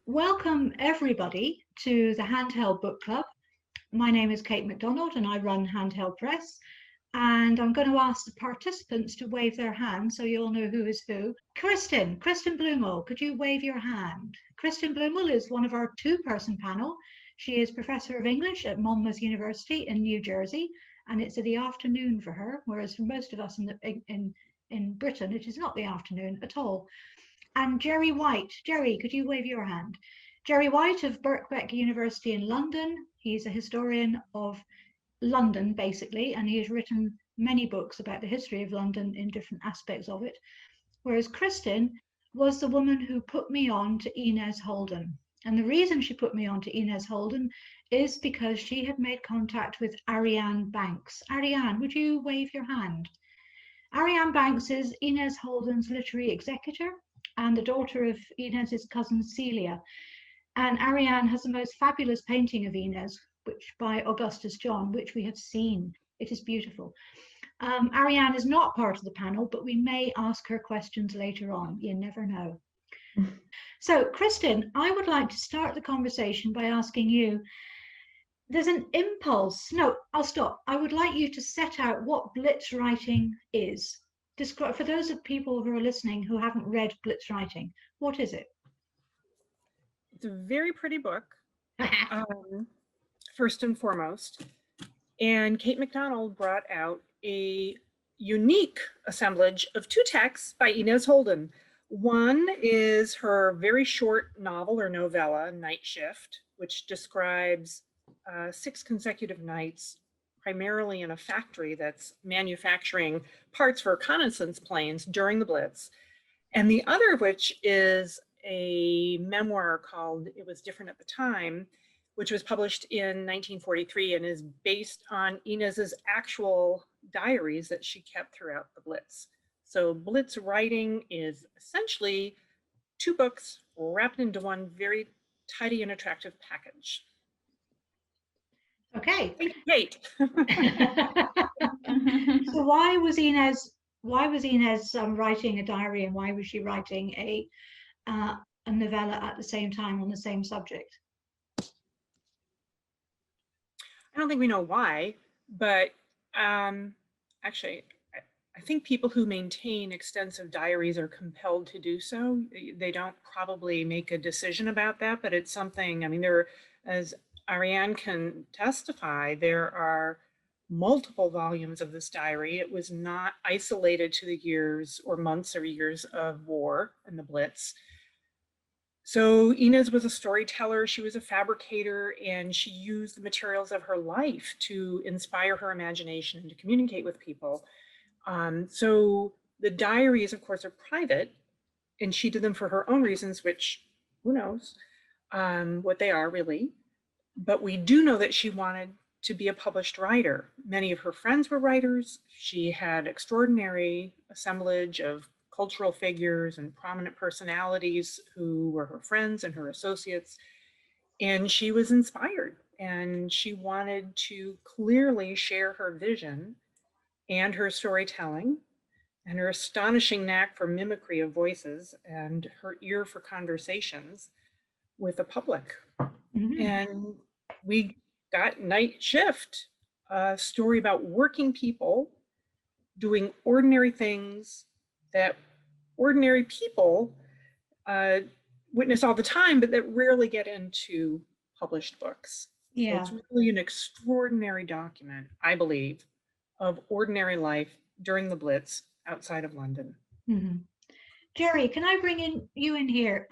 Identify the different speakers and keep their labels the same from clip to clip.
Speaker 1: Welcome, everybody, to the Handheld Book Club. My name is Kate MacDonald and I run Handheld Press. And I'm going to ask the participants to wave their hand so you'll know who is who. Kristin Bluemel, could you wave your hand? Kristin Bluemel is one of our two-person panel. She is Professor of English at Monmouth University in New Jersey, and it's in the afternoon for her, whereas for most of us in Britain, it is not the afternoon at all. And Jerry White. Jerry, could you wave your hand? Jerry White of Birkbeck University in London. He's a historian of London, basically, and he has written many books about the history of London in different aspects of it. Whereas Kristin was the woman who put me on to Inez Holden. And the reason she put me on to Inez Holden is because she had made contact with Ariane Banks. Ariane, would you wave your hand? Ariane Banks is Inez Holden's literary executor and the daughter of Inez's cousin Celia. And Ariane has the most fabulous painting of Inez, which by Augustus John, which we have seen. It is beautiful. Ariane is not part of the panel, but we may ask her questions later on. You never know. So, Kristin, I would like to start the conversation by asking you, there's an impulse. No, I'll stop. I would like you to set out what Blitz writing is. Describe, for those of people who are listening who haven't read Blitz writing, what is it?
Speaker 2: It's a very pretty book, first and foremost. And Kate MacDonald brought out a unique assemblage of two texts by Inez Holden. One is her very short novel or novella, Night Shift, which describes 6 consecutive nights, primarily in a factory that's manufacturing parts for reconnaissance planes during the Blitz. And the other of which is a memoir called It Was Different at the Time, which was published in 1943 and is based on Inez's actual diaries that she kept throughout the Blitz. So Blitz writing is essentially 2 books wrapped into one very tidy and attractive package.
Speaker 1: Okay.
Speaker 2: Thank you, Kate.
Speaker 1: So why was Inez writing a diary, and why was she writing a novella at the same time on the same subject?
Speaker 2: I don't think we know why, but actually, I think people who maintain extensive diaries are compelled to do so. They don't probably make a decision about that, but it's something, I mean, as Ariane can testify, there are multiple volumes of this diary. It was not isolated to the years or months or years of war and the Blitz. So Inez was a storyteller, she was a fabricator, and she used the materials of her life to inspire her imagination and to communicate with people. So the diaries, of course, are private, and she did them for her own reasons, which who knows what they are really. But we do know that she wanted to be a published writer. Many of her friends were writers. She had extraordinary assemblage of cultural figures and prominent personalities who were her friends and her associates. And she was inspired, and she wanted to clearly share her vision and her storytelling and her astonishing knack for mimicry of voices and her ear for conversations with the public. Mm-hmm. And we got Night Shift, a story about working people doing ordinary things that ordinary people witness all the time, but that rarely get into published books.
Speaker 1: Yeah.
Speaker 2: So it's really an extraordinary document, I believe, of ordinary life during the Blitz outside of London.
Speaker 1: Mm-hmm. Jerry, can I bring you in here?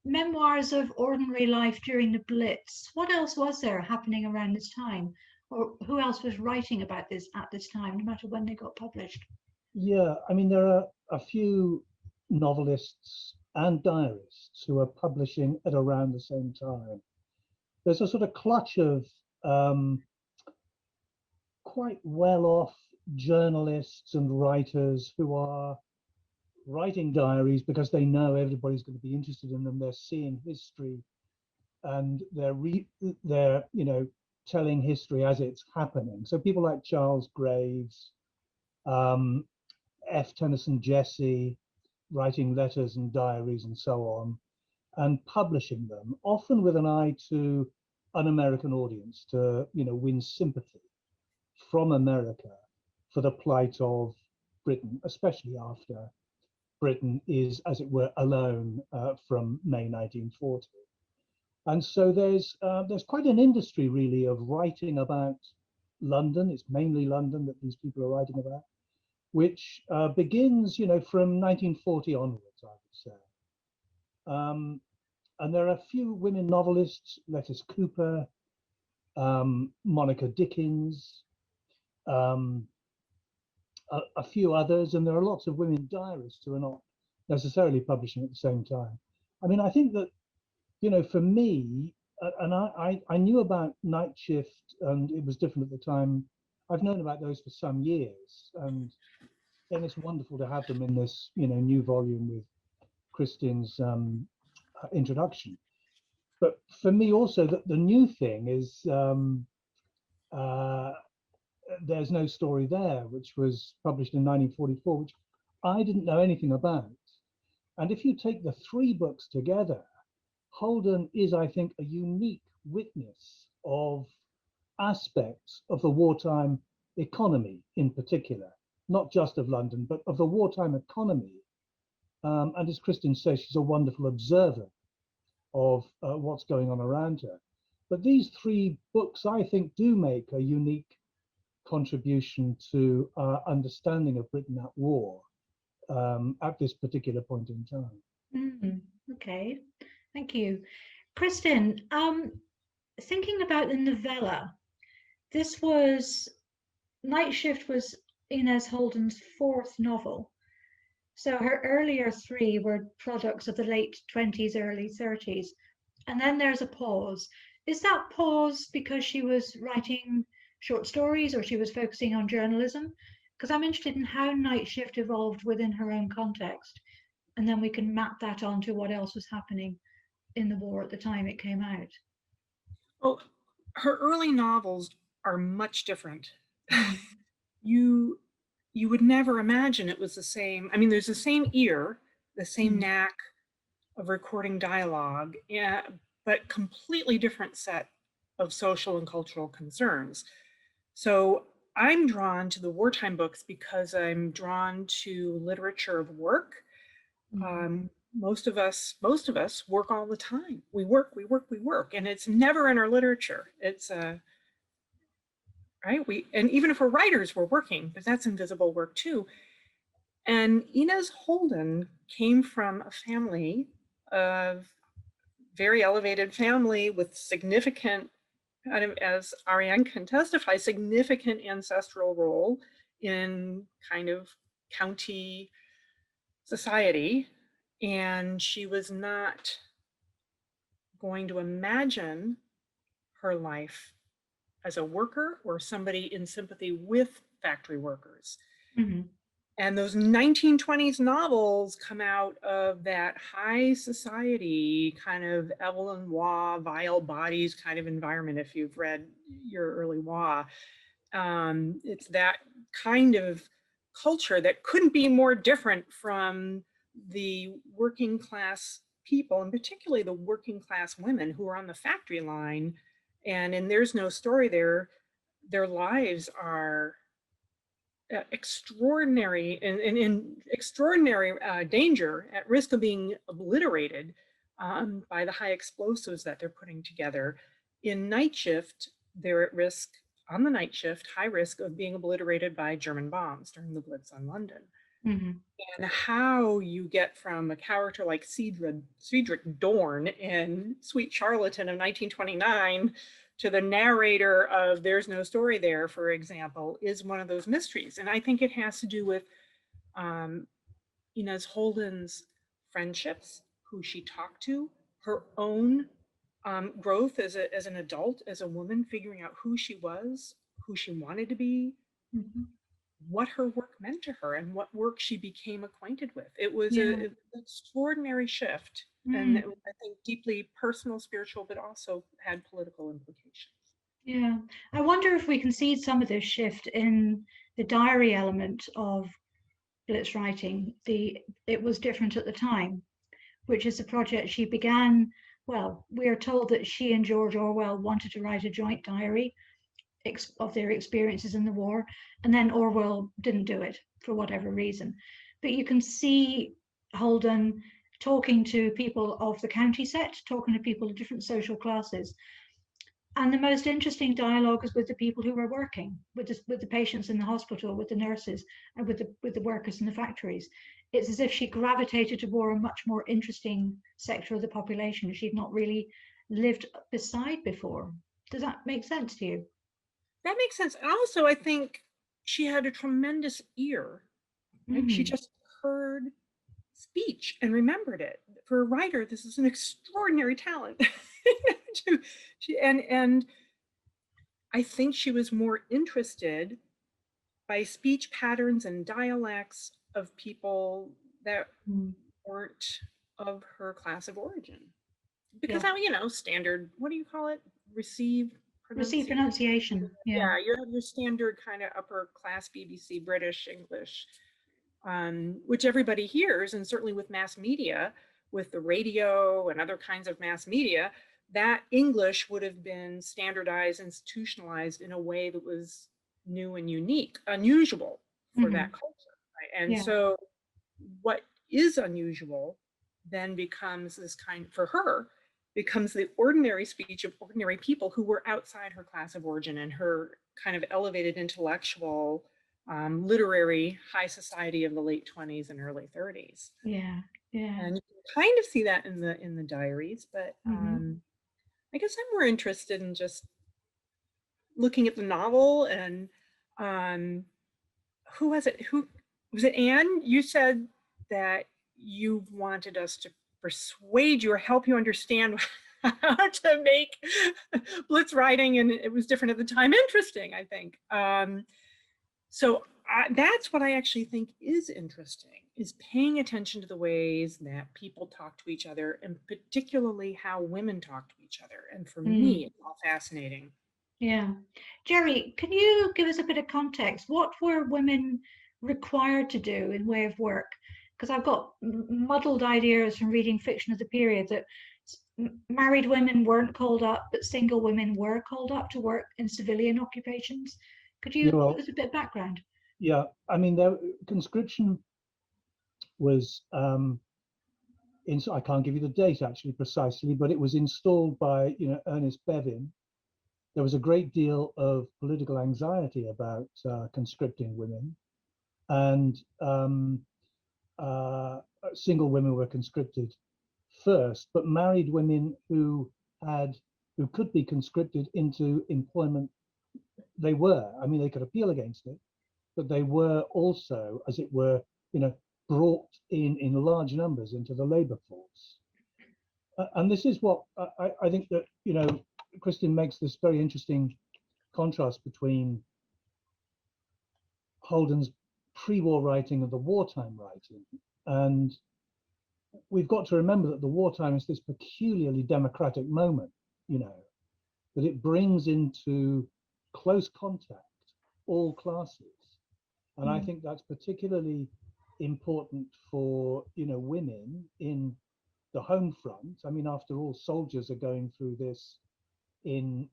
Speaker 1: Memoirs of ordinary life during the Blitz. What else was there happening around this time? Or who else was writing about this at this time, no matter when they got published?
Speaker 3: Yeah, I mean, there are a few novelists and diarists who are publishing at around the same time. There's a sort of clutch of quite well-off journalists and writers who are writing diaries because they know everybody's going to be interested in them. They're seeing history, and they're telling history as it's happening. So people like Charles Graves, F. Tennyson Jesse, writing letters and diaries and so on. and publishing them, often with an eye to an American audience, to win sympathy from America for the plight of Britain, especially after Britain is, as it were, alone from May 1940. And so there's quite an industry really of writing about London. It's mainly London that these people are writing about, which begins, from 1940 onwards, I would say. And there are a few women novelists, Lettice Cooper, Monica Dickens, a few others, and there are lots of women diarists who are not necessarily publishing at the same time. I mean, I think that, for me, and I knew about Night Shift, and it was different at the time. I've known about those for some years, and then it's wonderful to have them in this, new volume with Kristin's introduction. But for me also, the new thing is There's No Story There, which was published in 1944, which I didn't know anything about. And if you take the three books together, Holden is, I think, a unique witness of aspects of the wartime economy in particular, not just of London, but of the wartime economy. And as Kristin says, she's a wonderful observer of what's going on around her. But these three books, I think, do make a unique contribution to our understanding of Britain at war at this particular point in time.
Speaker 1: Okay, thank you. Kristin, thinking about the novella, Night Shift was Inez Holden's fourth novel. So her earlier three were products of the late 20s, early 30s. And then there's a pause. Is that pause because she was writing short stories or she was focusing on journalism? Because I'm interested in how Night Shift evolved within her own context. And then we can map that onto what else was happening in the war at the time it came out.
Speaker 2: Well, her early novels are much different. You would never imagine it was the same. I mean, there's the same ear, the same knack of recording dialogue, but completely different set of social and cultural concerns. So I'm drawn to the wartime books because I'm drawn to literature of work. Most of us work all the time. We work, and it's never in our literature. It's right. And even if we're writers, we're working, but that's invisible work too. And Inez Holden came from a family of very elevated family with significant, kind of, as Ariane can testify, significant ancestral role in kind of county society. And she was not going to imagine her life as a worker or somebody in sympathy with factory workers. And those 1920s novels come out of that high society kind of Evelyn Waugh, vile bodies kind of environment, if you've read your early Waugh. It's that kind of culture that couldn't be more different from the working class people, and particularly the working class women who are on the factory line. And in There's No Story There, their lives are extraordinary and in extraordinary danger, at risk of being obliterated by the high explosives that they're putting together. In Night Shift, they're at risk, on the night shift, high risk of being obliterated by German bombs during the Blitz on London. And how you get from a character like Cedric Dorn in Sweet Charlatan of 1929 to the narrator of There's No Story There, for example, is one of those mysteries. And I think it has to do with Inez Holden's friendships, who she talked to, her own growth as an adult, as a woman, figuring out who she was, who she wanted to be, what her work meant to her, and what work she became acquainted with. It was an extraordinary shift, and it was, I think, deeply personal, spiritual, but also had political implications.
Speaker 1: Yeah, I wonder if we can see some of this shift in the diary element of Blitz writing. It was different at the time. which is a project she began. Well, we are told that she and George Orwell wanted to write a joint diary of their experiences in the war, and then Orwell didn't do it for whatever reason. But you can see Holden talking to people of the county set, talking to people of different social classes. And the most interesting dialogue is with the people who were working, with the patients in the hospital, with the nurses, and with the workers in the factories. It's as if she gravitated toward a much more interesting sector of the population she'd not really lived beside before. Does that make sense to you?
Speaker 2: That makes sense. And also, I think she had a tremendous ear. Right? She just heard speech and remembered it. For a writer, this is an extraordinary talent. And I think she was more interested by speech patterns and dialects of people that weren't of her class of origin. Because
Speaker 1: Yeah.
Speaker 2: now, standard, what do you call it? Receive
Speaker 1: Pronunciation.
Speaker 2: Yeah, you have your standard kind of upper class BBC British English, which everybody hears, and certainly with mass media, with the radio and other kinds of mass media, that English would have been standardized, institutionalized in a way that was new and unique, unusual for that culture. Right? And so what is unusual then becomes this kind, for her, becomes the ordinary speech of ordinary people who were outside her class of origin and her kind of elevated intellectual, literary high society of the late 20s and early 30s.
Speaker 1: Yeah, yeah.
Speaker 2: And you can kind of see that in the diaries, but I guess I'm more interested in just looking at the novel and who was it? Who was it? Anne, you said that you wanted us to persuade you or help you understand how to make Blitz writing, and it was different at the time, interesting, I think. So that's what I actually think is interesting, is paying attention to the ways that people talk to each other, and particularly how women talk to each other. And for me, it's all fascinating.
Speaker 1: Yeah. Jerry, can you give us a bit of context? What were women required to do in way of work? Because I've got muddled ideas from reading fiction of the period that married women weren't called up, but single women were called up to work in civilian occupations. Could you give us a bit of background?
Speaker 3: Yeah, I mean, conscription was, I can't give you the date actually precisely, but it was installed by, Ernest Bevin. There was a great deal of political anxiety about conscripting women, and single women were conscripted first, but married women who could be conscripted into employment, they were. I mean, they could appeal against it, but they were also, as it were, brought in large numbers into the labor force. And this is what I think that, Kristin makes this very interesting contrast between Holden's pre-war writing and the wartime writing. And we've got to remember that the wartime is this peculiarly democratic moment, that it brings into close contact all classes. And I think that's particularly important for, women in the home front. I mean, after all, soldiers are going through this and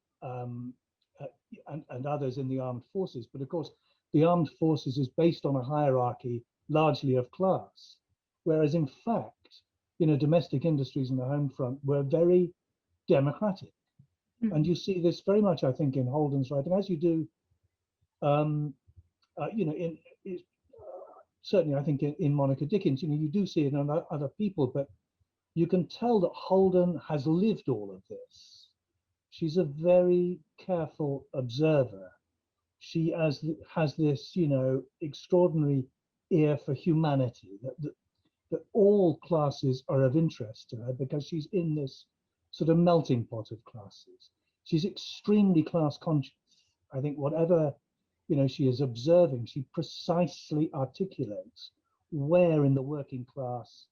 Speaker 3: others in the armed forces. But of course, the armed forces is based on a hierarchy largely of class, whereas in fact, domestic industries in the home front were very democratic. And you see this very much, I think, in Holden's writing, as you do, certainly I think in Monica Dickens, you do see it in other people, but you can tell that Holden has lived all of this. She's a very careful observer. She has this, extraordinary ear for humanity, that all classes are of interest to her because she's in this sort of melting pot of classes. She's extremely class conscious. I think whatever, she is observing, she precisely articulates where in the working class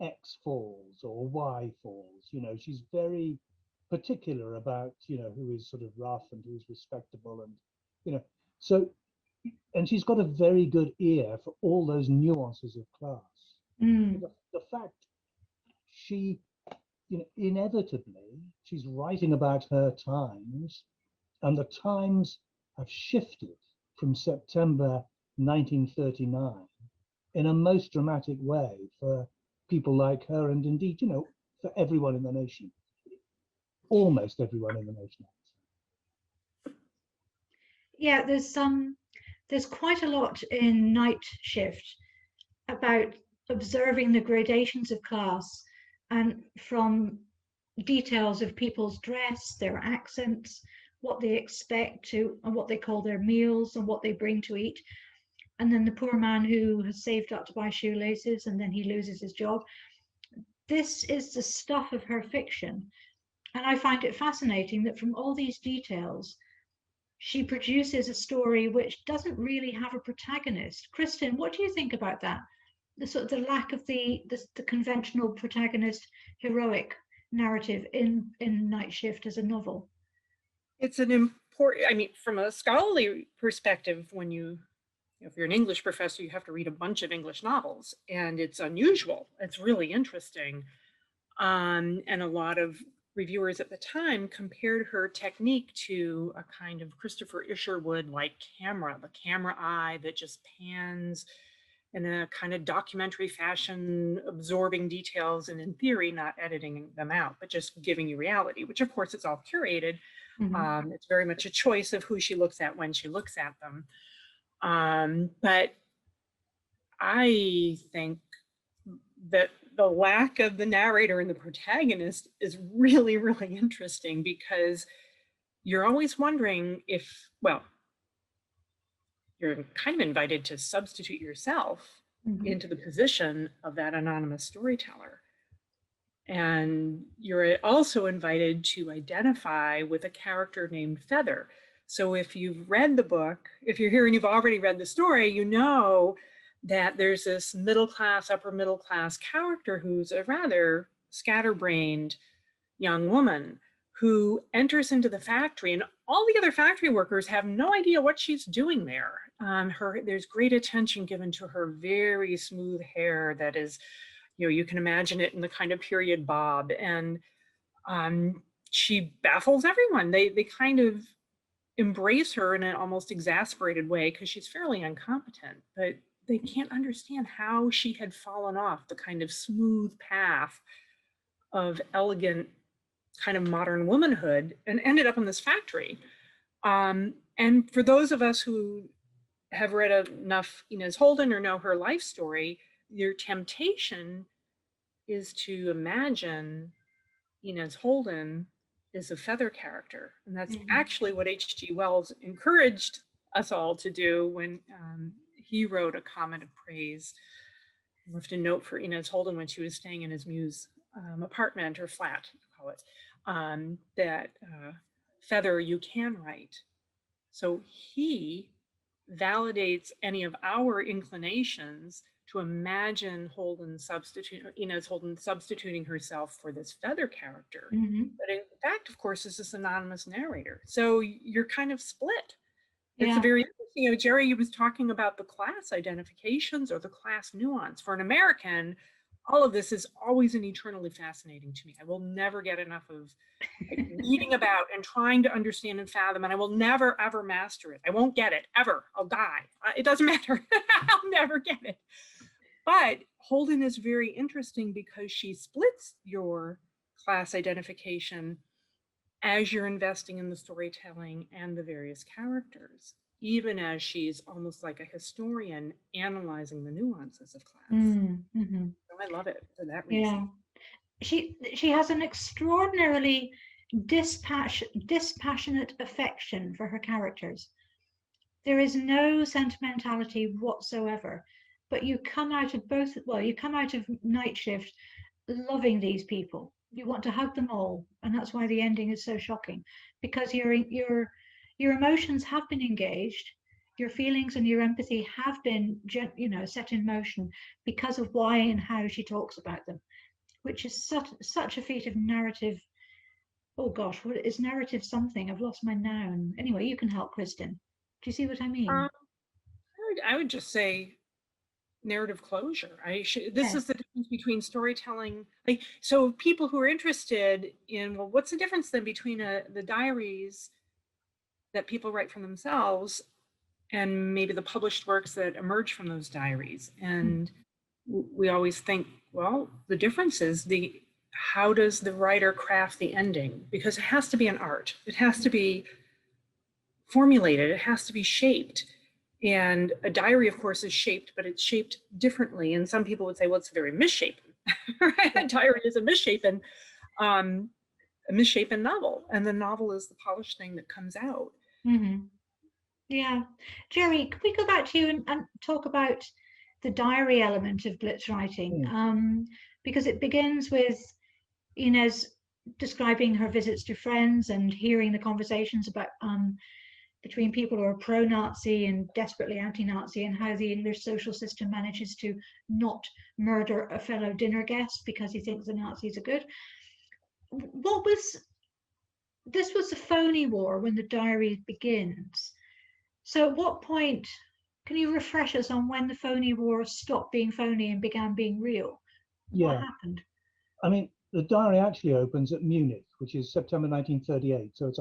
Speaker 3: X falls or Y falls. She's very particular about, who is sort of rough and who's respectable, and, so, and she's got a very good ear for all those nuances of class. The fact she, inevitably, she's writing about her times, and the times have shifted from September 1939 in a most dramatic way for people like her, and indeed, for everyone in the nation, almost everyone in the nation.
Speaker 1: Yeah, there's quite a lot in Night Shift about observing the gradations of class, and from details of people's dress, their accents, what they expect to, and what they call their meals, and what they bring to eat. And then the poor man who has saved up to buy shoelaces and then he loses his job. This is the stuff of her fiction. And I find it fascinating that from all these details, she produces a story which doesn't really have a protagonist. Kristin, what do you think about that? The sort of the lack of the conventional protagonist heroic narrative in Night Shift as a novel.
Speaker 2: It's an important, I mean, from a scholarly perspective, if you're an English professor, you have to read a bunch of English novels, and it's unusual. It's really interesting. And a lot of reviewers at the time compared her technique to a kind of Christopher Isherwood-like camera, the camera eye that just pans in a kind of documentary fashion, absorbing details and in theory, not editing them out, but just giving you reality, which of course is all curated. Mm-hmm. It's very much a choice of who she looks at when she looks at them. But I think that the lack of the narrator and the protagonist is really, really interesting, because you're always wondering if, well, you're kind of invited to substitute yourself mm-hmm. into the position of that anonymous storyteller. And you're also invited to identify with a character named Feather. So if you've read the book, if you're here and you've already read the story, you know that there's this middle class, upper middle class character who's a rather scatterbrained young woman who enters into the factory, and all the other factory workers have no idea what she's doing there. There's great attention given to her very smooth hair that is, you can imagine it in the kind of period bob, and she baffles everyone. They kind of embrace her in an almost exasperated way because she's fairly incompetent, but they can't understand how she had fallen off the kind of smooth path of elegant kind of modern womanhood and ended up in this factory. And for those of us who have read enough Inez Holden or know her life story, your temptation is to imagine Inez Holden is a Feather character. And that's mm-hmm. actually what H.G. Wells encouraged us all to do when he wrote a comment of praise. He left a note for Inez Holden when she was staying in his muse apartment or flat, call it, that Feather, you can write. So he validates any of our inclinations to imagine Inez Holden substituting herself for this Feather character. Mm-hmm. But in fact, of course, is this anonymous narrator. So you're kind of split. It's a very interesting, Jerry was talking about the class identifications or the class nuance. For an American, all of this is always an eternally fascinating to me. I will never get enough of reading about and trying to understand and fathom, and I will never, ever master it. I won't get it, ever. I'll die. It doesn't matter. I'll never get it. But Holden is very interesting because she splits your class identification as you're investing in the storytelling and the various characters, even as she's almost like a historian analyzing the nuances of class. Mm-hmm. So I love it for that reason.
Speaker 1: Yeah, she has an extraordinarily dispassionate affection for her characters. There is no sentimentality whatsoever, but you come out of Night Shift loving these people. You want to hug them all, and that's why the ending is so shocking, because your emotions have been engaged, your feelings and your empathy have been set in motion because of why and how she talks about them, which is such a feat of narrative. Oh gosh, what is narrative something? I've lost my noun. Anyway, you can help, Kristin. Do you see what I mean?
Speaker 2: I would just say narrative closure. This
Speaker 1: Yes.
Speaker 2: is the difference between storytelling. Like, so people who are interested in, well, what's the difference then between the diaries that people write for themselves and maybe the published works that emerge from those diaries? And we always think, well, the difference is how does the writer craft the ending? Because it has to be an art. It has to be formulated. It has to be shaped. And a diary, of course, is shaped, but it's shaped differently. And some people would say, well, it's very misshapen. Right? A diary is a misshapen novel, and the novel is the polished thing that comes out.
Speaker 1: Mm-hmm. Yeah. Jerry, could we go back to you and talk about the diary element of Blitz writing? Because it begins with Inez describing her visits to friends and hearing the conversations about between people who are pro-Nazi and desperately anti-Nazi, and how the English social system manages to not murder a fellow dinner guest because he thinks the Nazis are good. This was the phony war when the diary begins. So at what point, can you refresh us on when the phony war stopped being phony and began being real? What
Speaker 3: Yeah,
Speaker 1: happened?
Speaker 3: I mean, the diary actually opens at Munich, which is September 1938. So it's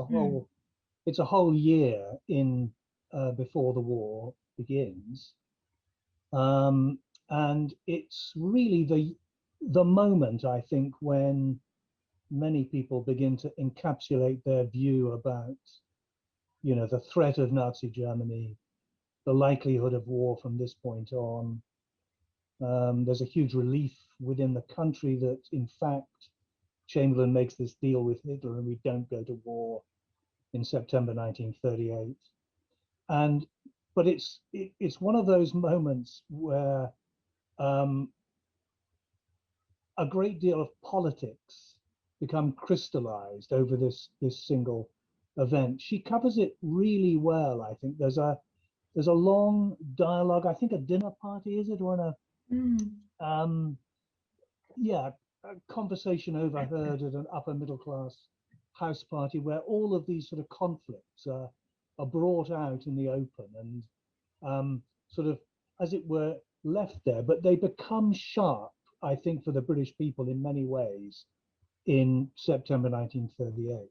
Speaker 3: a whole year in before the war begins, um, and it's really the moment, I think, when many people begin to encapsulate their view about, the threat of Nazi Germany, the likelihood of war from this point on. There's a huge relief within the country that, in fact, Chamberlain makes this deal with Hitler and we don't go to war in September 1938. But it's one of those moments where a great deal of politics become crystallized over this single event. She covers it really well. I think there's a long dialogue. I think a dinner party, is it, or a conversation overheard at an upper middle class house party where all of these sort of conflicts are brought out in the open and sort of, as it were, left there. But they become sharp, I think, for the British people in many ways in September 1938.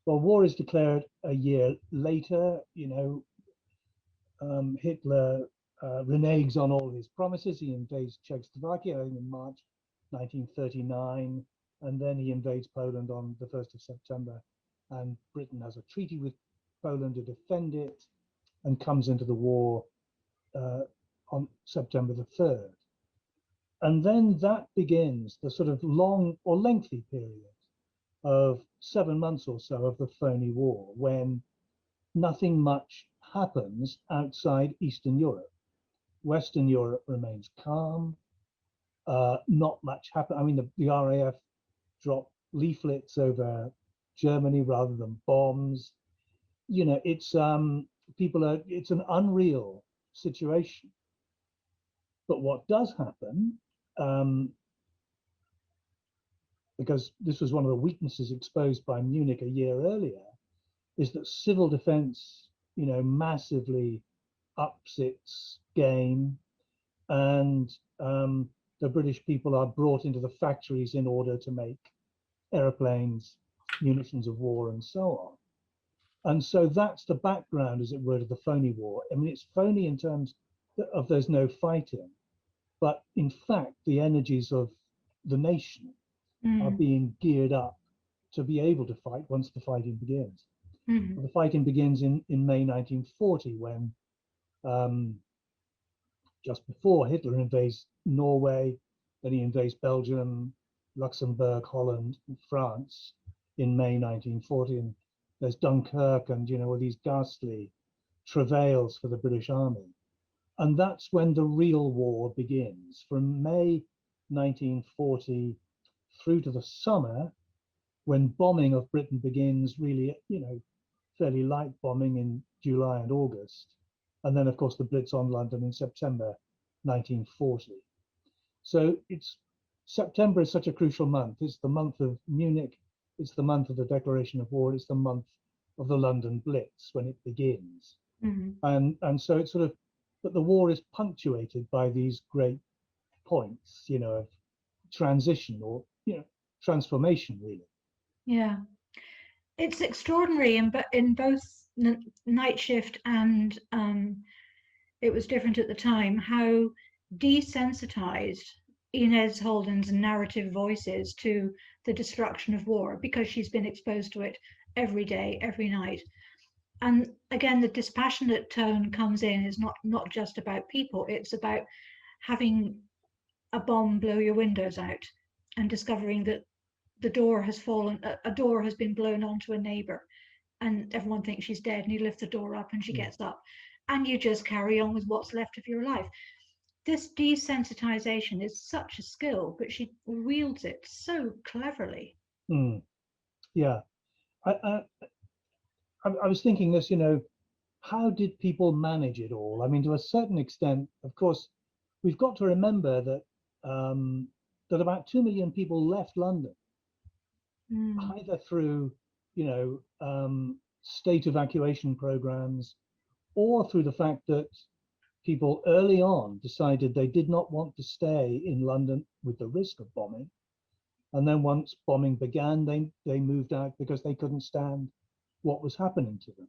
Speaker 3: Well, war is declared a year later. Hitler reneges on all his promises. He invades Czechoslovakia in March 1939, and then he invades Poland on the 1st of September. And Britain has a treaty with Poland to defend it and comes into the war on September the 3rd. And then that begins the sort of long or lengthy period of 7 months or so of the phony war, when nothing much happens outside Eastern Europe. Western Europe remains calm. Not much happens. I mean, the RAF dropped leaflets over Germany rather than bombs. It's it's an unreal situation. But what does happen, because this was one of the weaknesses exposed by Munich a year earlier, is that civil defense, massively ups its game, and the British people are brought into the factories in order to make airplanes, munitions of war, and so on. And so that's the background, as it were, to the phony war. I mean, it's phony in terms of there's no fighting, but in fact, the energies of the nation are being geared up to be able to fight once the fighting begins. The fighting begins in May 1940, when just before Hitler invades Norway, then he invades Belgium, Luxembourg, Holland, and France in May 1940. And there's Dunkirk and, all these ghastly travails for the British Army. And that's when the real war begins. From May 1940 through to the summer, when bombing of Britain begins, really, fairly light bombing in July and August. And then, of course, the Blitz on London in September 1940. So September is such a crucial month. It's the month of Munich. It's the month of the declaration of war. It's the month of the London Blitz when it begins. And so it sort of but the war is punctuated by these great points, of transition or, transformation, really.
Speaker 1: Yeah. It's extraordinary in both Night Shift and It Was Different at the Time, how desensitized Inez Holden's narrative voice is to the destruction of war, because she's been exposed to it every day, every night. And again, the dispassionate tone comes in, is not just about people, it's about having a bomb blow your windows out and discovering that the door has fallen, a door has been blown onto a neighbor, and everyone thinks she's dead, and you lift the door up and she gets up, and you just carry on with what's left of your life. This desensitization is such a skill, but she wields it so cleverly.
Speaker 3: Yeah. I was thinking this, how did people manage it all? I mean, to a certain extent, of course, we've got to remember that that about 2 million people left London, either through, state evacuation programs, or through the fact that people early on decided they did not want to stay in London with the risk of bombing. And then once bombing began, they moved out because they couldn't stand what was happening to them.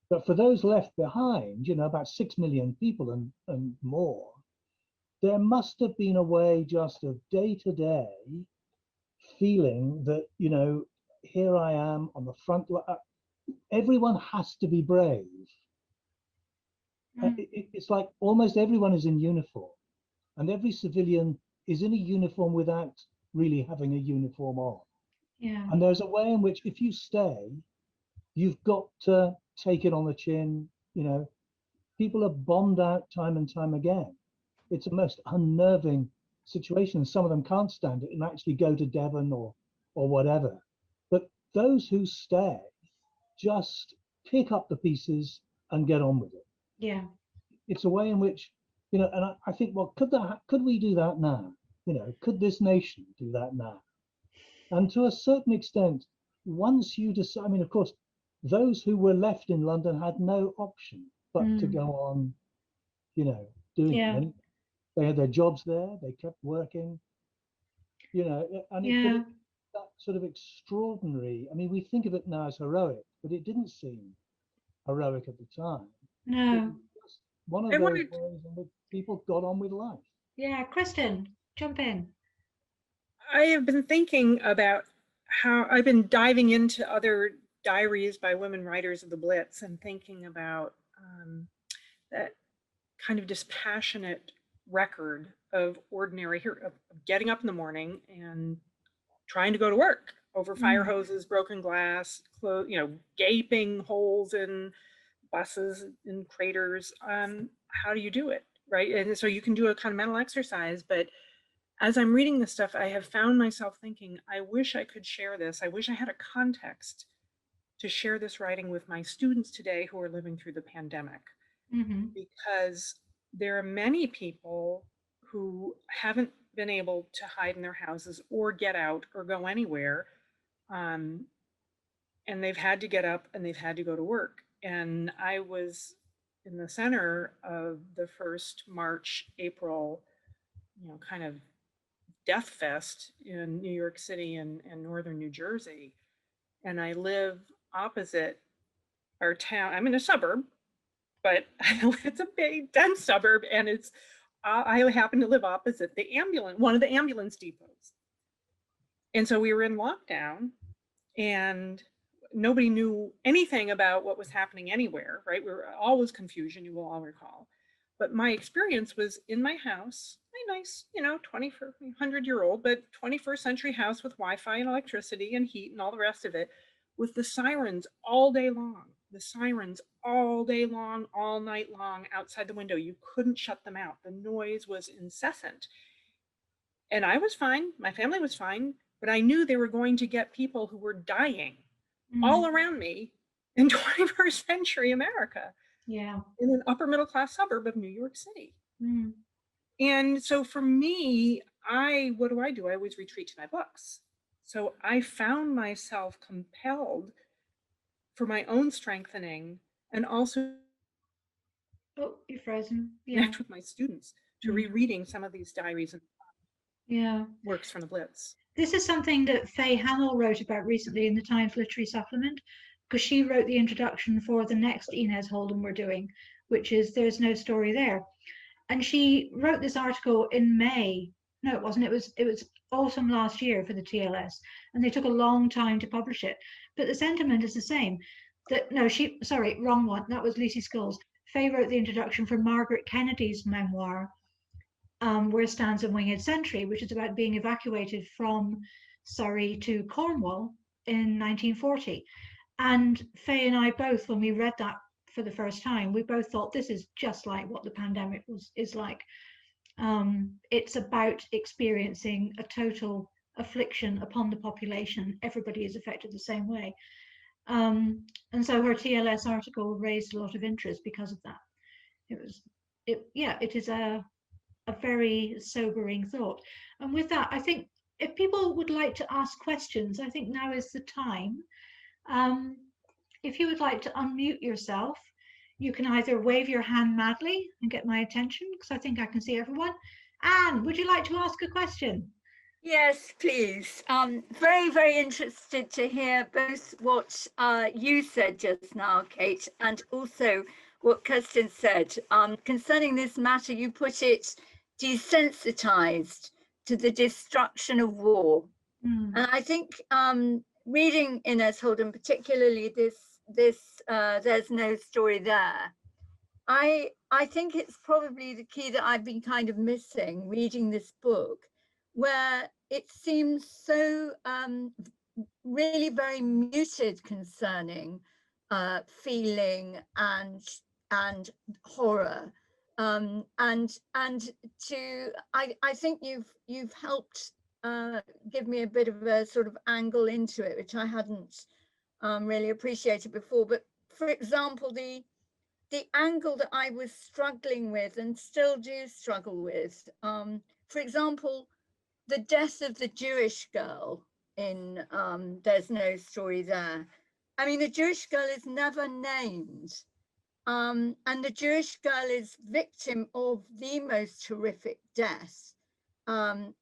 Speaker 3: But for those left behind, about 6 million people and more, there must have been a way just of day to day feeling that, here I am on the front line. Everyone has to be brave. It's like almost everyone is in uniform, and every civilian is in a uniform without really having a uniform on.
Speaker 1: Yeah.
Speaker 3: And there's a way in which if you stay, you've got to take it on the chin. People are bombed out time and time again. It's a most unnerving situation. Some of them can't stand it and actually go to Devon or whatever. But those who stay just pick up the pieces and get on with it.
Speaker 1: Yeah.
Speaker 3: It's a way in which, and I think, well, could we do that now? Could this nation do that now? And to a certain extent, once you decide, I mean, of course, those who were left in London had no option but to go on, doing it. And they had their jobs there, they kept working, and it's that sort of extraordinary. I mean, we think of it now as heroic, but it didn't seem heroic at the time. It was just one of those ways in which people got on with life.
Speaker 1: Yeah, Kristin, jump in.
Speaker 2: I have been thinking about how I've been diving into other diaries by women writers of the Blitz and thinking about that kind of dispassionate record of ordinary of getting up in the morning and trying to go to work over fire hoses, broken glass, gaping holes in buses and craters. How do you do it, right? And so you can do a kind of mental exercise, but as I'm reading this stuff, I have found myself thinking, I wish I could share this. I wish I had a context to share this writing with my students today who are living through the pandemic. Because there are many people who haven't been able to hide in their houses or get out or go anywhere. And they've had to get up and they've had to go to work. And I was in the center of the first March, April, kind of death fest in New York City and northern New Jersey. And I live opposite our town. I'm in a suburb, but it's a big, dense suburb. And I happen to live opposite one of the ambulance depots. And so we were in lockdown and nobody knew anything about what was happening anywhere, right? We were always confusion, you will all recall. But my experience was in my house, a nice, 100-year-old, but 21st century house with Wi-Fi and electricity and heat and all the rest of it, with the sirens all day long. The sirens all day long, all night long outside the window. You couldn't shut them out. The noise was incessant. And I was fine. My family was fine. But I knew they were going to get people who were dying all around me in 21st century America.
Speaker 1: Yeah.
Speaker 2: In an upper middle class suburb of New York City. And so for me, what do? I always retreat to my books. So I found myself compelled for my own strengthening and also
Speaker 1: Oh, you're frozen. Yeah,
Speaker 2: connect with my students to rereading some of these diaries and
Speaker 1: yeah.
Speaker 2: works from the Blitz.
Speaker 1: This is something that Faye Hamill wrote about recently in the Times Literary Supplement, because she wrote the introduction for the next Inez Holden we're doing, which is There's No Story There. And she wrote this article in May. No, it wasn't. It was autumn last year for the TLS, and they took a long time to publish it. But the sentiment is the same. That no, sorry, wrong one. That was Lucy Skulls. Faye wrote the introduction for Margaret Kennedy's memoir, Where Stands a Winged Sentry, which is about being evacuated from Surrey to Cornwall in 1940. And Faye and I both, when we read that for the first time, we both thought this is just like what the pandemic is like. It's about experiencing a total affliction upon the population. Everybody is affected the same way. And so her TLS article raised a lot of interest because of that. It is a very sobering thought. And with that, I think if people would like to ask questions, I think now is the time. Um, if you would like to unmute yourself, you can either wave your hand madly and get my attention, because I think I can see everyone. Anne, would you like to ask a question?
Speaker 4: Yes, please. Very, very interested to hear both what you said just now, Kate, and also what Kristin said. Concerning this matter, you put it desensitized to the destruction of war. And I think reading Inez Holden, particularly this There's No Story There, I think it's probably the key that I've been kind of missing reading this book, where it seems so really very muted concerning feeling and horror, and I think you've helped give me a bit of a sort of angle into it, which I hadn't really appreciated before. But for example, the angle that I was struggling with and still do struggle with, for example, the death of the Jewish girl in There's No Story There. I mean, the Jewish girl is never named. And the Jewish girl is victim of the most horrific death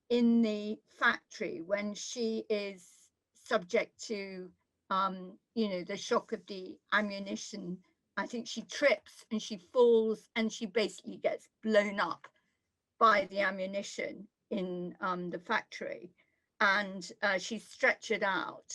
Speaker 4: in the factory when she is subject to, the shock of the ammunition. I think she trips and she falls and she basically gets blown up by the ammunition in the factory, and she's stretchered out,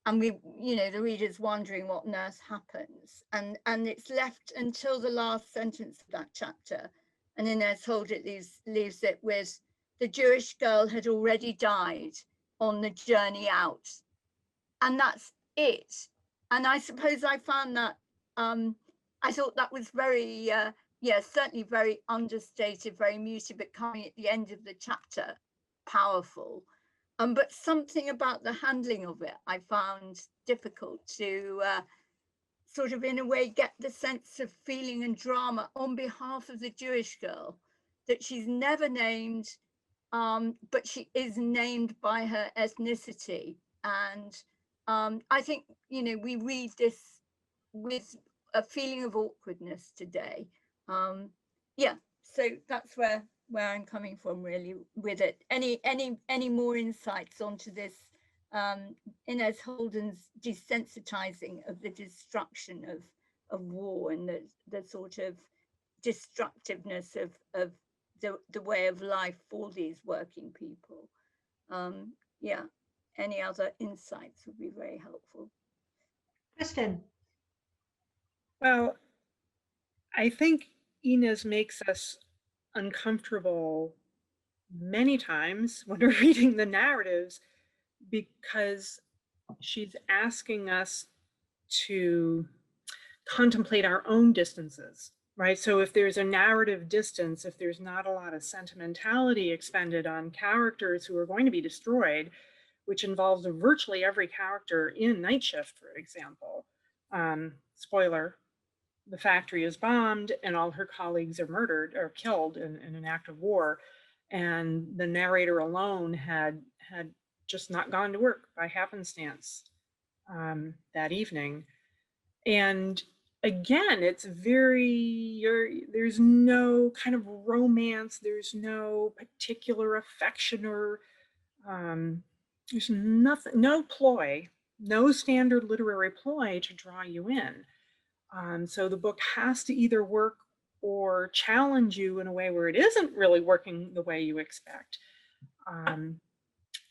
Speaker 4: and the reader's wondering what on earth happens, and it's left until the last sentence of that chapter, and Inez Holden leaves it with the Jewish girl had already died on the journey out, and that's it. And I suppose I found that I thought that was very certainly very understated, very muted, but coming at the end of the chapter, powerful. But something about the handling of it I found difficult to sort of, in a way, get the sense of feeling and drama on behalf of the Jewish girl, that she's never named, but she is named by her ethnicity. And I think, we read this with a feeling of awkwardness today. So that's where I'm coming from, really, with it. Any more insights onto this Inez Holden's desensitizing of the destruction of war and the sort of destructiveness of the way of life for these working people? Any other insights would be very helpful.
Speaker 1: Kristin.
Speaker 2: Well, I think Inez makes us uncomfortable many times when we're reading the narratives, because she's asking us to contemplate our own distances, right? So if there's a narrative distance, if there's not a lot of sentimentality expended on characters who are going to be destroyed, which involves virtually every character in Night Shift, for example. Spoiler, the factory is bombed and all her colleagues are murdered or killed in an act of war. And the narrator alone had just not gone to work by happenstance that evening. And again, it's there's no kind of romance, there's no particular affection, or there's nothing, no ploy, no standard literary ploy to draw you in. So the book has to either work or challenge you in a way where it isn't really working the way you expect. And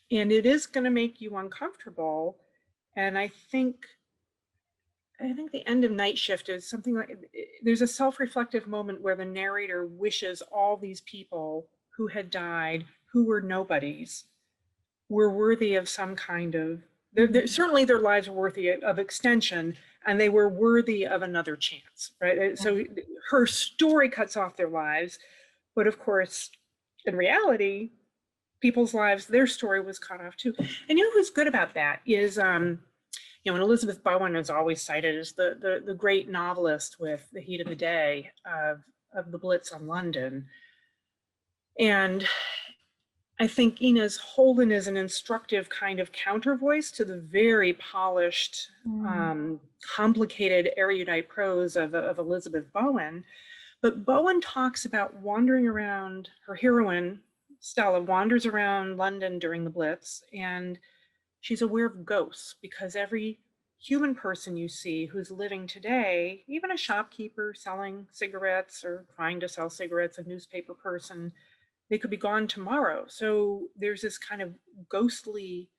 Speaker 2: it is going to make you uncomfortable. And I think the end of Night Shift is something like, there's a self-reflective moment where the narrator wishes all these people who had died, who were nobodies, were worthy of some kind of, certainly their lives were worthy of extension, and they were worthy of another chance, right? So her story cuts off their lives, but of course, in reality, people's lives, their story was cut off too. And you know who's good about that is, and Elizabeth Bowen is always cited as the great novelist with The Heat of the Day of the Blitz on London. And I think Inez Holden is an instructive kind of counter voice to the very polished, complicated, erudite prose of Elizabeth Bowen. But Bowen talks about wandering around, her heroine, Stella, wanders around London during the Blitz, and she's aware of ghosts, because every human person you see who's living today, even a shopkeeper selling cigarettes or trying to sell cigarettes, a newspaper person, they could be gone tomorrow. So there's this kind of ghostly,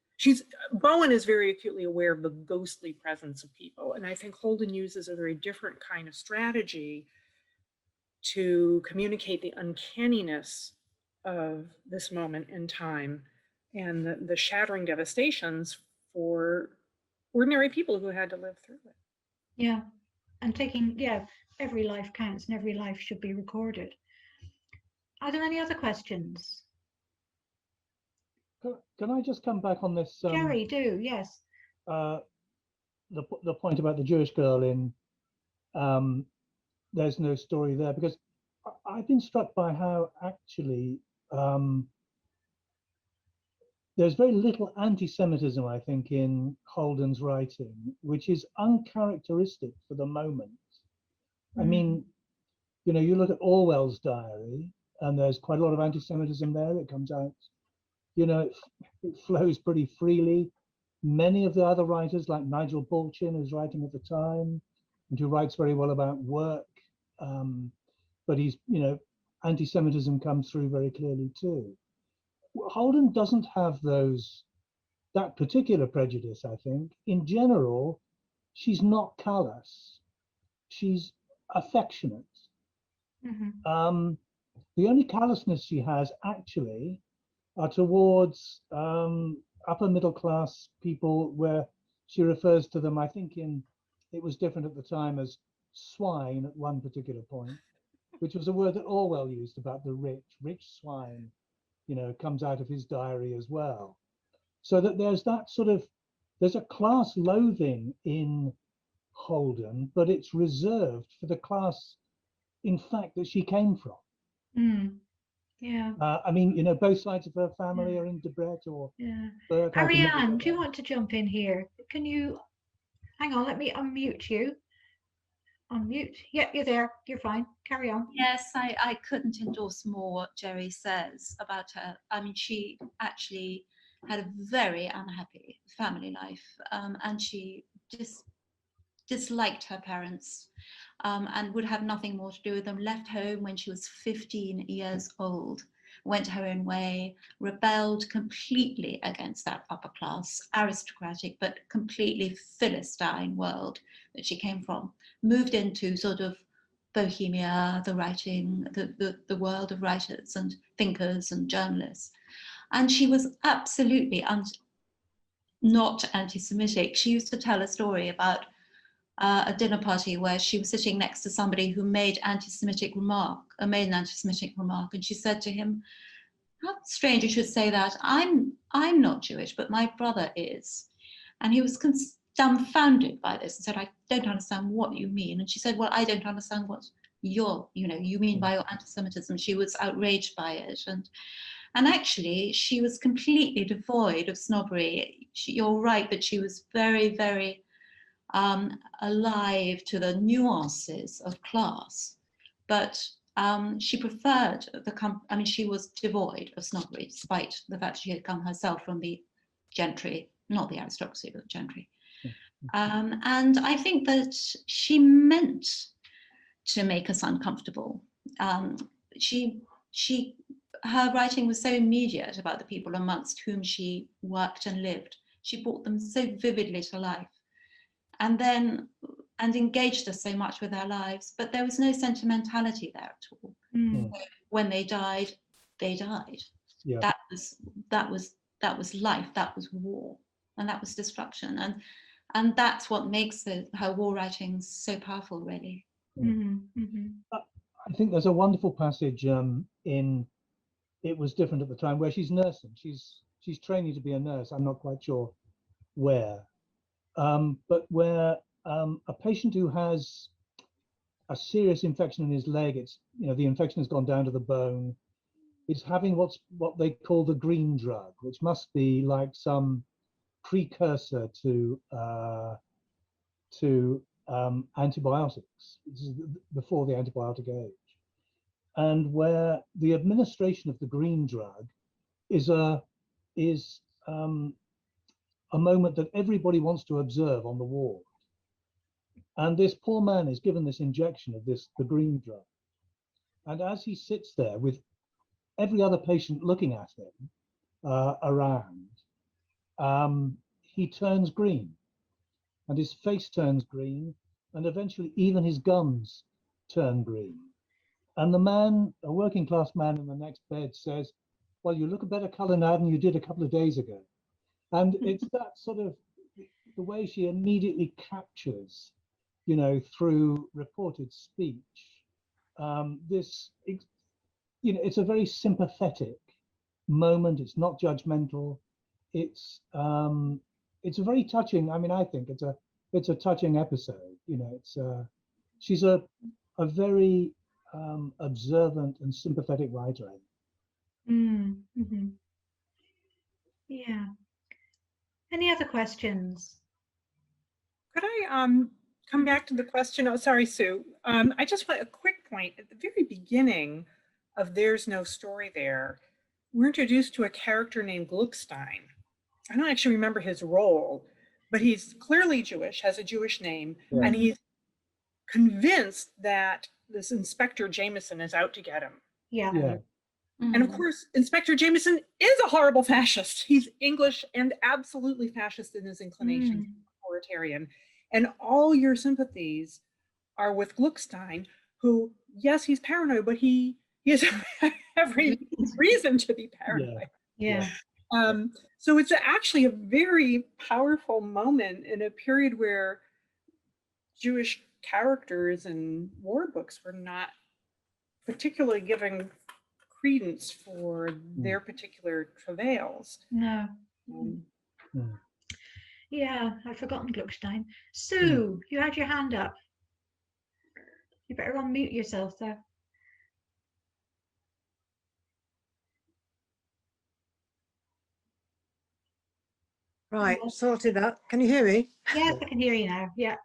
Speaker 2: Bowen is very acutely aware of the ghostly presence of people. And I think Holden uses a very different kind of strategy to communicate the uncanniness of this moment in time and the shattering devastations for ordinary people who had to live through it.
Speaker 1: Yeah, and every life counts and every life should be recorded. Are there any other questions?
Speaker 3: Can I just come back on this?
Speaker 1: Jerry, do, yes.
Speaker 3: The point about the Jewish girl in There's No Story There, because I've been struck by how actually there's very little anti-Semitism, I think, in Holden's writing, which is uncharacteristic for the moment. I mean, you look at Orwell's diary, and there's quite a lot of anti-Semitism there. It comes out, it flows pretty freely. Many of the other writers, like Nigel Bulchin, who's writing at the time, and who writes very well about work, but he's, anti-Semitism comes through very clearly too. Holden doesn't have that particular prejudice, I think. In general, she's not callous. She's affectionate. The only callousness she has actually are towards upper middle class people, where she refers to them, I think it was different at the time, as swine at one particular point, which was a word that Orwell used about the rich swine, comes out of his diary as well. So that there's a class loathing in Holden, but it's reserved for the class, in fact, that she came from.
Speaker 1: Yeah.
Speaker 3: I mean, both sides of her family are in Debrett or Burke.
Speaker 1: Ariane, do you want to jump in here? Can you, hang on, let me unmute you. Unmute. Yep, you're there. You're fine. Carry on.
Speaker 5: Yes, I couldn't endorse more what Jerry says about her. I mean, she actually had a very unhappy family life, and she just disliked her parents and would have nothing more to do with them. Left home when she was 15 years old, went her own way, rebelled completely against that upper class, aristocratic, but completely Philistine world that she came from. Moved into sort of Bohemia, the writing, the world of writers and thinkers and journalists. And she was absolutely not anti-Semitic. She used to tell a story about a dinner party where she was sitting next to somebody who made an anti-Semitic remark, and she said to him, "How strange you should say that. I'm not Jewish, but my brother is." And he was dumbfounded by this and said, "I don't understand what you mean." And she said, "Well, I don't understand what you mean by your anti-Semitism." She was outraged by it, and actually she was completely devoid of snobbery. You're right that she was very, very alive to the nuances of class. But she preferred she was devoid of snobbery, despite the fact she had come herself from the gentry, not the aristocracy, but the gentry. And I think that she meant to make us uncomfortable. Her writing was so immediate about the people amongst whom she worked and lived. She brought them so vividly to life, and engaged us so much with our lives. But there was no sentimentality there at all.
Speaker 1: Mm.
Speaker 5: So when they died, they died.
Speaker 3: Yeah.
Speaker 5: That was life. That was war, and that was destruction. And that's what makes her war writing so powerful, really.
Speaker 1: Mm-hmm. Mm-hmm.
Speaker 3: I think there's a wonderful passage in It Was Different at the Time, where she's nursing. She's training to be a nurse. I'm not quite sure where, but where a patient who has a serious infection in his leg, the infection has gone down to the bone, is having what they call the green drug, which must be like some precursor to antibiotics. This is before the antibiotic age. And where the administration of the green drug is a moment that everybody wants to observe on the ward. And this poor man is given this injection of the green drug. And as he sits there with every other patient looking at him around, he turns green, and his face turns green, and eventually even his gums turn green. And the man, a working class man in the next bed, says, "Well, you look a better color now than you did a couple of days ago." And it's that sort of the way she immediately captures, through reported speech, it's a very sympathetic moment. It's not judgmental. It's a very touching. I mean, I think it's a touching episode. She's a very observant and sympathetic writer.
Speaker 1: Mm-hmm. Yeah. Any other questions?
Speaker 2: Could I come back to the question? Oh, sorry, Sue. I just want a quick point. At the very beginning of There's No Story There, we're introduced to a character named Gluckstein. I don't actually remember his role, but he's clearly Jewish, has a Jewish name,
Speaker 3: Yeah.
Speaker 2: and he's convinced that this Inspector Jameson is out to get him.
Speaker 1: Yeah.
Speaker 3: Yeah.
Speaker 2: And of course, Inspector Jameson is a horrible fascist. He's English and absolutely fascist in his inclinations, authoritarian. And all your sympathies are with Gluckstein, who, yes, he's paranoid, but he has every reason to be paranoid.
Speaker 1: Yeah.
Speaker 2: So it's actually a very powerful moment in a period where Jewish characters in war books were not particularly given credence for their particular travails.
Speaker 1: No. Yeah, I've forgotten Gluckstein. Sue, you had your hand up. You better unmute yourself there.
Speaker 6: Right, sorted that. Can you hear me?
Speaker 1: Yes, I can hear you now. Yeah.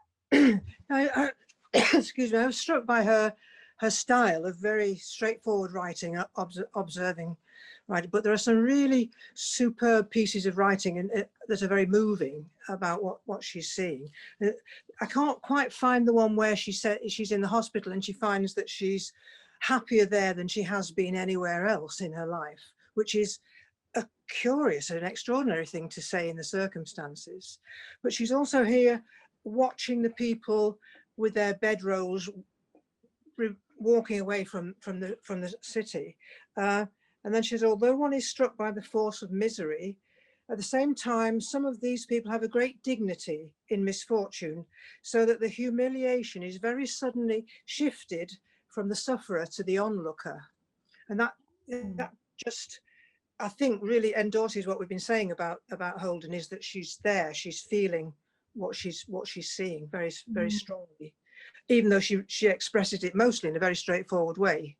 Speaker 6: Excuse me, I was struck by her style of very straightforward writing, observing writing, but there are some really superb pieces of writing that are very moving about what she's seeing. I can't quite find the one where she said she's in the hospital and she finds that she's happier there than she has been anywhere else in her life, which is a curious and extraordinary thing to say in the circumstances. But she's also here watching the people with their bedrolls walking away from the city, and then she says, although one is struck by the force of misery, at the same time some of these people have a great dignity in misfortune, so that the humiliation is very suddenly shifted from the sufferer to the onlooker. And that just, I think, really endorses what we've been saying about Holden, is that she's there, she's feeling what she's seeing very, very strongly, even though she expresses it mostly in a very straightforward way.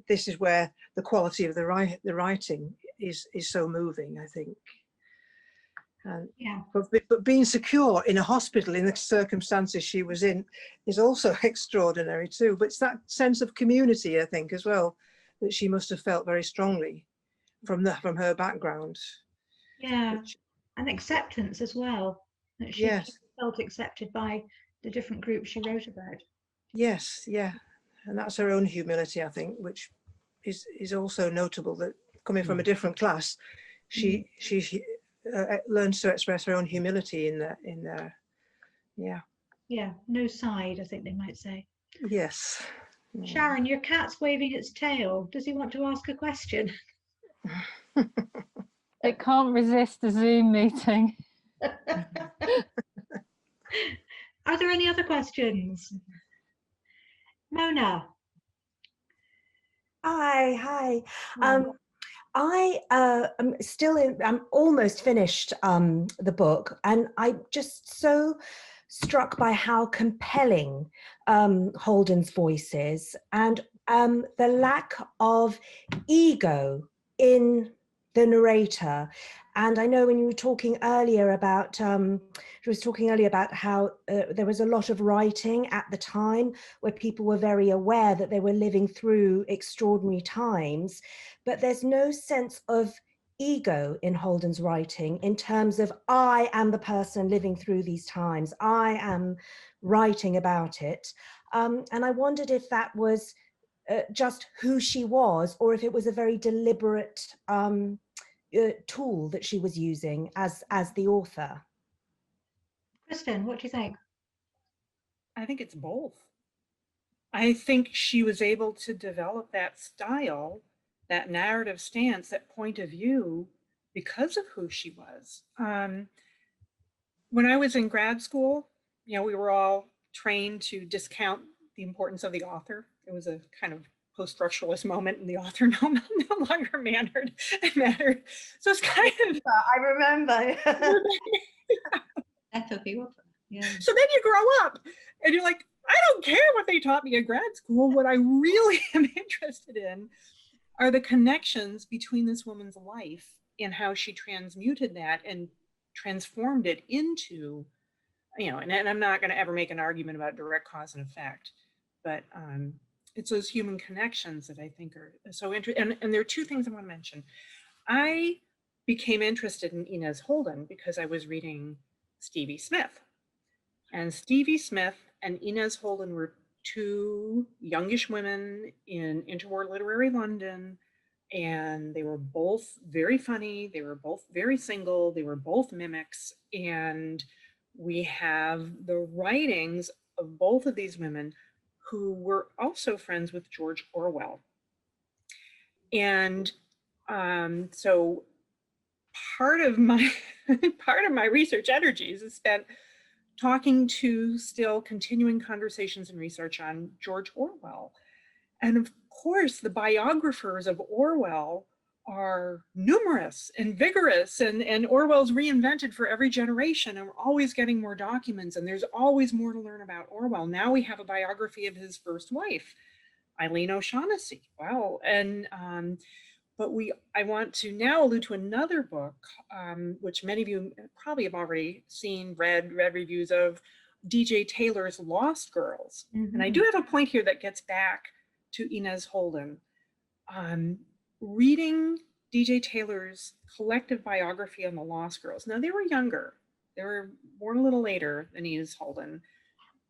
Speaker 6: This is where the quality of the writing is so moving, I think. And
Speaker 1: Yeah.
Speaker 6: but being secure in a hospital in the circumstances she was in is also extraordinary too. But it's that sense of community, I think, as well, that she must have felt very strongly from her background.
Speaker 1: Yeah.
Speaker 6: Which,
Speaker 1: And acceptance as well. That she
Speaker 6: yes,
Speaker 1: felt accepted by the different groups she wrote about.
Speaker 6: yes, yeah, and that's her own humility, I think, which is also notable, that coming from a different class, she learns to express her own humility in there. Yeah.
Speaker 1: Yeah, no side, I think they might say.
Speaker 6: Yes.
Speaker 1: Sharon, your cat's waving its tail. Does he want to ask a question?
Speaker 7: It can't resist a Zoom meeting.
Speaker 1: Are there any other questions? Mona.
Speaker 8: Hi. I am still in, I'm almost finished the book, and I'm just so struck by how compelling Holden's voice is, and the lack of ego in the narrator. And I know when you were talking earlier about, how there was a lot of writing at the time where people were very aware that they were living through extraordinary times, but there's no sense of ego in Holden's writing in terms of, I am the person living through these times, I am writing about it. And I wondered if that was just who she was, or if it was a very deliberate tool that she was using as the author.
Speaker 1: Kristin, what do you think?
Speaker 2: I think it's both. I think she was able to develop that style, that narrative stance, that point of view, because of who she was. When I was in grad school, we were all trained to discount the importance of the author. It was a kind of post-structuralist moment, and the author no longer mattered. So it's kind of...
Speaker 8: I remember.
Speaker 5: Death of the author. Yeah.
Speaker 2: So then you grow up and you're like, I don't care what they taught me in grad school. What I really am interested in are the connections between this woman's life and how she transmuted that and transformed it into, and I'm not going to ever make an argument about direct cause and effect, but it's those human connections that I think are so interesting. And there are two things I want to mention. I became interested in Inez Holden because I was reading Stevie Smith. And Stevie Smith and Inez Holden were two youngish women in interwar literary London, and they were both very funny, they were both very single, they were both mimics, and we have the writings of both of these women who were also friends with George Orwell. And so part of my research energies is spent talking to still continuing conversations and research on George Orwell. And of course, the biographers of Orwell are numerous and vigorous, and Orwell's reinvented for every generation, and we're always getting more documents, and there's always more to learn about Orwell. Now we have a biography of his first wife, Eileen O'Shaughnessy. Wow. And but I want to now allude to another book, which many of you probably have already seen, read reviews of, D.J. Taylor's Lost Girls.
Speaker 1: Mm-hmm.
Speaker 2: And I do have a point here that gets back to Inez Holden. Reading D.J. Taylor's collective biography on the Lost Girls. Now, they were younger. They were born a little later than Inez Holden.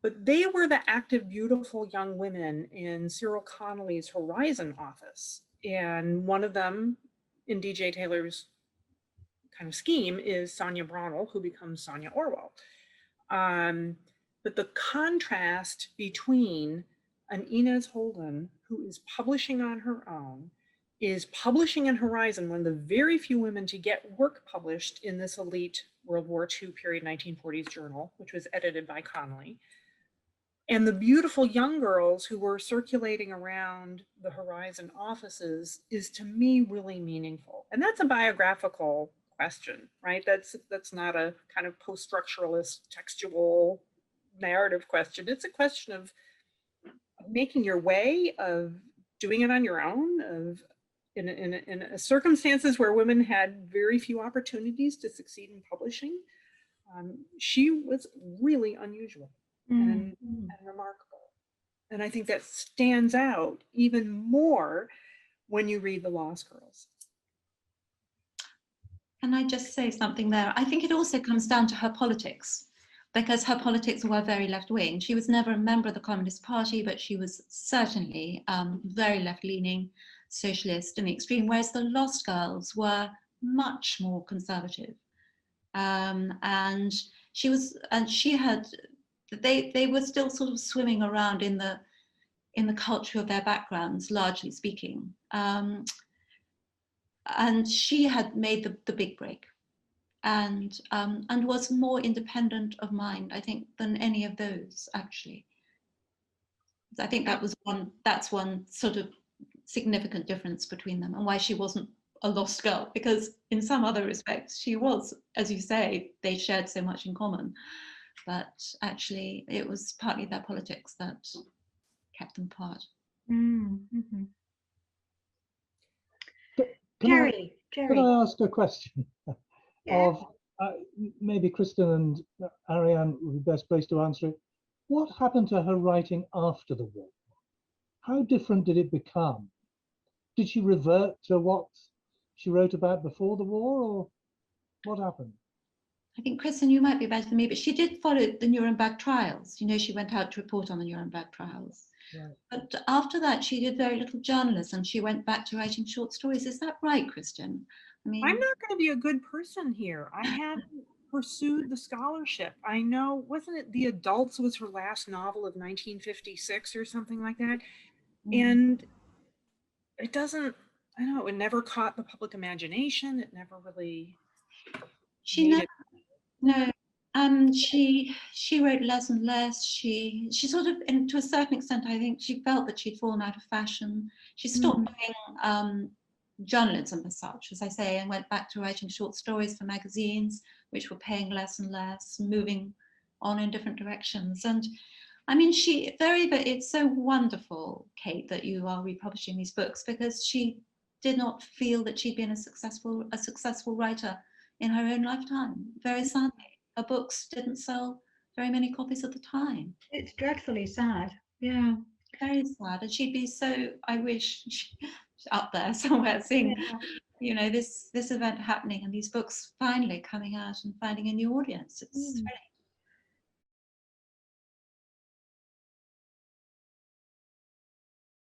Speaker 2: But they were the active, beautiful young women in Cyril Connolly's Horizon office. And one of them in D.J. Taylor's kind of scheme is Sonia Braunel, who becomes Sonia Orwell. But the contrast between an Inez Holden, who is publishing on her own, is publishing in Horizon, one of the very few women to get work published in this elite World War II period 1940s journal, which was edited by Connolly. And the beautiful young girls who were circulating around the Horizon offices is, to me, really meaningful. And that's a biographical question, right? That's not a kind of post-structuralist textual narrative question. It's a question of making your way, of doing it on your own, of in circumstances where women had very few opportunities to succeed in publishing, she was really unusual and remarkable. And I think that stands out even more when you read The Lost Girls.
Speaker 5: Can I just say something there? I think it also comes down to her politics, because her politics were very left-wing. She was never a member of the Communist Party, but she was certainly very left-leaning, socialist in the extreme, whereas the Lost Girls were much more conservative. And she had, they were still sort of swimming around in the culture of their backgrounds, largely speaking. And she had made the big break, and was more independent of mind, I think, than any of those, actually. I think that's one sort of significant difference between them, and why she wasn't a lost girl, because in some other respects she was, as you say, they shared so much in common, but actually it was partly their politics that kept them apart.
Speaker 1: Mm-hmm.
Speaker 3: Can
Speaker 1: Jerry.
Speaker 3: I ask a question?
Speaker 1: Yeah.
Speaker 3: Of maybe Kristin and Ariane would be best placed to answer it. What happened to her writing after the war? How different did it become? Did she revert to what she wrote about before the war, or what happened?
Speaker 5: I think, Kristin, you might be better than me, but she did follow the Nuremberg trials. You know, she went out to report on the Nuremberg trials. Right. But after that, she did very little journalism. She went back to writing short stories. Is that right, Kristin? I mean,
Speaker 2: I'm not going to be a good person here. I haven't pursued the scholarship. I know, wasn't it The Adults was her last novel of 1956 or something like that? And it doesn't, I don't know, it never caught the public imagination. It never really
Speaker 5: she wrote less and less. She sort of, and to a certain extent, I think she felt that she'd fallen out of fashion. She stopped doing journalism as such, as I say, and went back to writing short stories for magazines, which were paying less and less, moving on in different directions. And I mean, it's so wonderful, Kate, that you are republishing these books, because she did not feel that she'd been a successful writer in her own lifetime. Very sadly, her books didn't sell very many copies at the time.
Speaker 1: It's dreadfully sad. Yeah.
Speaker 5: Very sad. And she'd be so, I wish she's up there somewhere seeing, you know, this event happening and these books finally coming out and finding a new audience. It's very